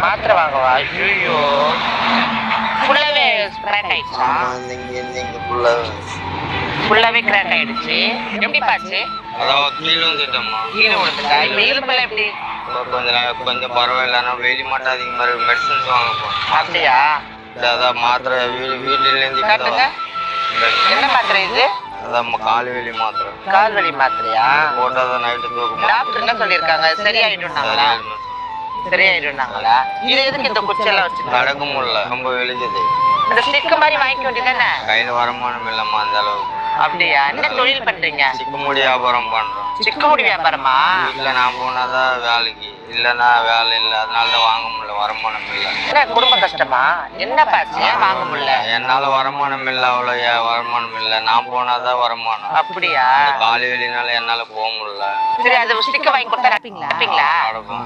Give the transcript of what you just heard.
மாத்திரை வாங்கவா? ஐயோ, ஃபுல்லாவே கிராக் ஆயிடுச்சா? ஃபுல்லாவே கிராக் ஆயிடுச்சு. எப்படி பாச்சு? அதான் கீழே வந்துட்டோம்மா. கீழே விழுந்துட்டா? இப்ப எலும்பெல்லாம் எப்படி? கொஞ்சம் பரவாயில்ல. ஆனால் வெளி மட்டும் அதிகமாக இருக்கு. மெடிசன்ஸ் வாங்க போகிறோம். அப்படியா? அதான் மாத்திரை வீட்டிலேருந்து காட்டுங்க. என்ன மாத்திரை இது? அதான் கால் வலி மாத்திரை. கால் வலி மாத்திரையா? போட்டால் தான் நைட்டு தூக்கம். டாக்டர் என்ன சொல்லியிருக்காங்க? சரியாயிடுனாங்களா? சரியாயிடுனாங்களா? இது எதுக்கு இந்த குச்செல்லாம் வச்சு நடக்க முடியல, ரொம்ப வெளிக்குது. இந்த ஸ்டிக் மாதிரி வாங்கிக்க வேண்டியதானே? கையில் வருமானம் இல்லைம்மா அந்த அளவுக்கு. அப்படியா? என்ன தொழில் பண்றீங்க? சிக்குமுடி வியாபாரம் பண்றோம். சிக்குமுடி வியாபாரமா? வீட்டில் நான் போனாதான் வேலைக்கு, இல்லைன்னா வேலை இல்லை. அதனால தான் வாங்க முடியல, வருமானம் இல்லை. என்ன குடும்ப கஷ்டமா? என்ன பாச்சு? ஏன் வாங்க முடியல? என்னால வருமானம் இல்லை, அவ்வளோ வருமானம் இல்லை. நான் போனாதான் வருமானம். அப்படியா? காலி வெளினால என்னால போக முடியல. சரி, அது ஸ்டிக் வாங்கி கொடுத்தா நடப்பீங்களா? நடக்கும்.